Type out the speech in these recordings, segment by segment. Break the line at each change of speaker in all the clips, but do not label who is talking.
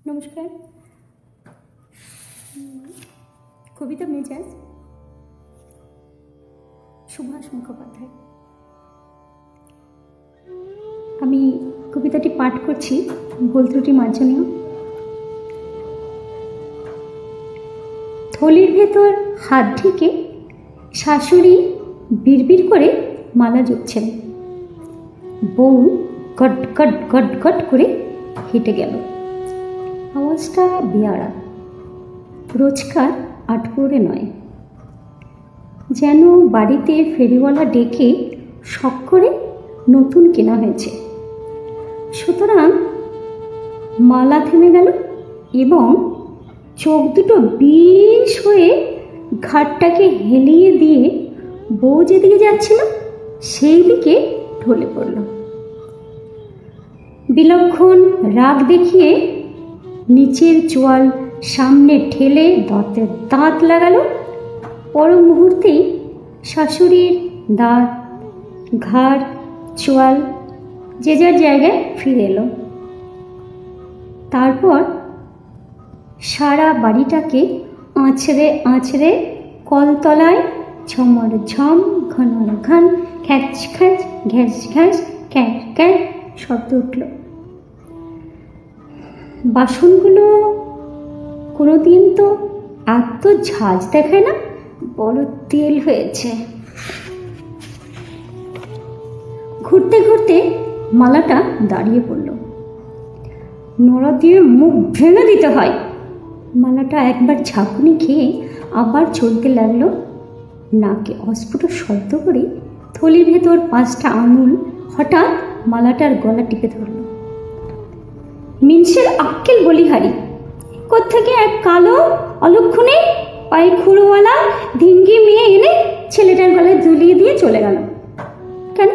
নমস্কার। কবিতা মেজাজ, সুভাষ মুখোপাধ্যায়। আমি কবিতাটি পাঠ করছি, ভুল ত্রুটি মার্জনীয়। থলির ভেতর হাত ঢেকে শাশুড়ি বিড়বিড় করে মালা জুটছেন। বউ গট গট গট গট করে হেঁটে গেল। আওয়াজটা বেয়ারা, রোজকার আটপৌরে নয়, যেন বাড়িতে ফেরিওয়ালা ডেকে শখ করে নতুন কেনা হয়েছে। সুতরাং মালা থেমে গেল এবং চোখ দুটো বিষ হয়ে ঘাটটাকে হেলিয়ে দিয়ে বউ যেদিকে যাচ্ছিল সেই দিকে ঢলে পড়ল। বিলক্ষণ রাগ দেখিয়ে নিচের চোয়াল সামনে ঠেলে দাঁতে দাঁত লাগালো। পর মুহূর্তেই শাশুড়ির দাঁত, ঘাড়, চোয়াল যে যার জায়গায় ফিরে এলো। তারপর সারা বাড়িটাকে আঁচড়ে আঁচড়ে কলতলায় ঝমর ঝম, ঘনর ঘন, খ্যাচ খ্যাচ, ঘ্যাস ঘ্যাস, ক্যাঁ ক্যাঁ শব্দ উঠল। বাসনগুলো কোনোদিন তো এত ঝাঁজ দেখায় না, বড় তেল হয়েছে। ঘুরতে ঘুরতে মালাটা দাঁড়িয়ে পড়ল। নোড়া দিয়ে মুখ ভেঙে দিতে হয়। মালাটা একবার ঝাঁকুনি খেয়ে আবার চলতে লাগলো। নাকে অস্ফুট শব্দ করে থলির ভেতর 5টা আঙুল হঠাৎ মালাটার গলা টিপে ধরল। মিনসের আক্কেল বলিহারি কোত্থেকে এক কালো অলক্ষণে পায়ে খুঁড়োওয়ালা ধিঙ্গি মেয়ে এনে ছেলেটার গলায় ঝুলিয়ে দিয়ে চলে গেল। কেন,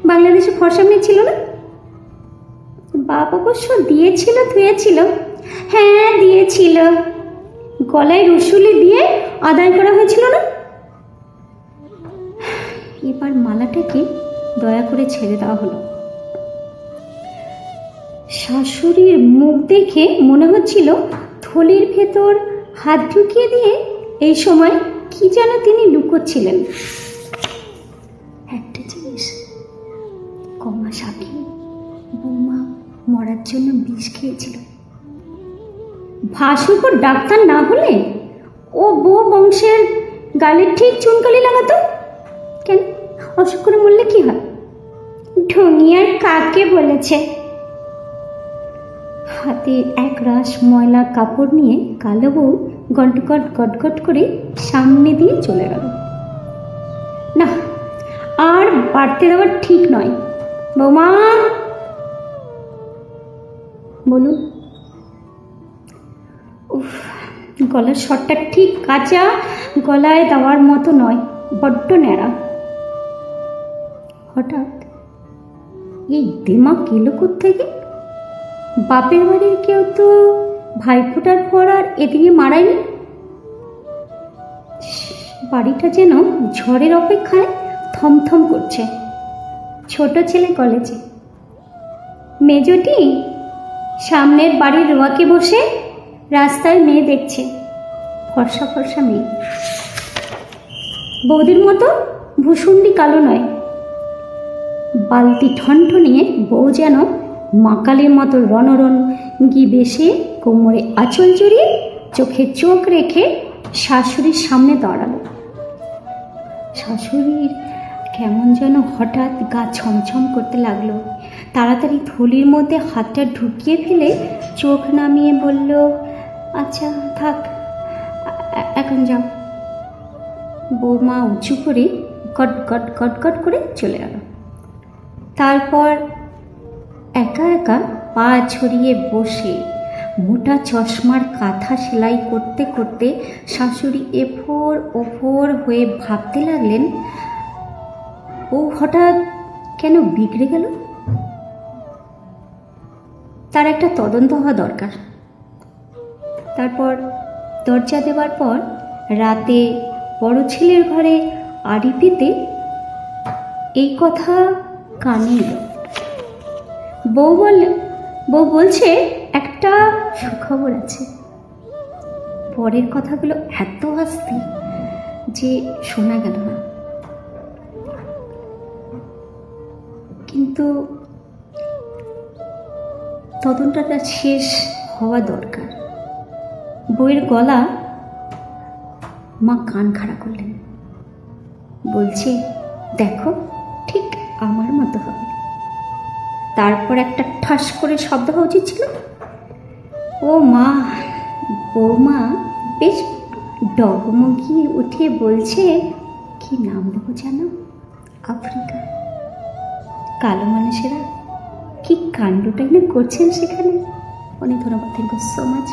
বাংলাদেশে ফর্সা মেয়ে ছিল না? বাপ অবশ্য দিয়েছিল, থুয়েছিল। হ্যাঁ দিয়েছিল, গলায় রসুলি দিয়ে আদায় করা হয়েছিল না? এবার মালাটাকে দয়া করে ছেড়ে দেওয়া হলো। শাশুড়ির মুখ দেখে মনে হচ্ছিল থলির ভেতর হাত ঢুকিয়ে দিয়ে এই সময় কি যেন তিনি লুকোচ্ছিলেন। একটা জিনিস, কমাস আগে বৌমা মরার জন্য বিষ খেয়েছিল। ভাসুকর ডাক্তার না হলে ও বউ বংশের গালে ঠিক চুনকালি লাগাতো। কেন, অসুখ করে মরলে কি হয়? ঢঙিয়ার কাকে বলেছে? হাতে এক রাশ ময়লা কাপড় নিয়ে কালো বউ গটগট গটগট করে সামনে দিয়ে চলে গেল। না, আর বাড়তে দেওয়া ঠিক নয়। বৌমা, বলুন। উফ, গলার স্বরটা ঠিক কাঁচা গলায় দেওয়ার মতো নয়, বড্ড ন্যাড়া। হঠাৎ এই দিমাগ এলো কোত্থেকে? বাপের বাড়ির কেউ তো ভাইফোঁটার পর আর এদিকে মারায়নি। বাড়িটা যেন ঝড়ের অপেক্ষায় থমথম করছে। ছোট ছেলে কলেজে, মেজটি সামনের বাড়ির রোয়াকে বসে রাস্তায় মেয়ে দেখছে। ফর্সা ফর্সা মেয়ে, বৌদির মতো ভূষুন্ডি কালো নয়। বালতি ঠনঠনিয়ে বউ যেন মাকালের মতো রণরঙ্গি বেশে কোমরে আঁচল জড়িয়ে চোখে চোখ রেখে শাশুড়ির সামনে দাঁড়ালো। শাশুড়ির কেমন যেন হঠাৎ গা ছমছম করতে লাগলো। তাড়াতাড়ি থলির মধ্যে হাতটা ঢুকিয়ে ফেলে চোখ নামিয়ে বলল, আচ্ছা থাক, এখন যাও। বৌমা উঁচু করে গট গট গট গট করে চলে গেল। তারপর একা একা পা ছড়িয়ে বসে মোটা চশমার কাঁথা সেলাই করতে করতে শাশুড়ি এফোর ওফোর হয়ে ভাবতে লাগলেন, ও হঠাৎ কেন বিগড়ে গেল? তার একটা তদন্ত হওয়া দরকার। তারপর দরজা দেওয়ার পর রাতে বড় ছেলের ঘরে আড়ি পেতে এই কথা কানে এলো। বউ বলছে একটা সুখবর আছে। পরের কথাগুলো এত আস্তে যে শোনা গেল না, কিন্তু তদন্তটা শেষ হওয়া দরকার। বইয়ের গলা মা কান খাড়া করলেন, বলছে, দেখো ঠিক আমার মতো হবে। তারপর একটা ঠাস করে শব্দ হওয়া উচিত ছিল। ও মা, বৌমা বেশ ডগমগিয়ে উঠে বলছে, কি নাম দেবো জানো? আফ্রিকা। কালো মানুষেরা কি কাণ্ডটাই না করছেন সেখানে। অনেক ধন্যবাদ, থ্যাংক ইউ সো মাচ।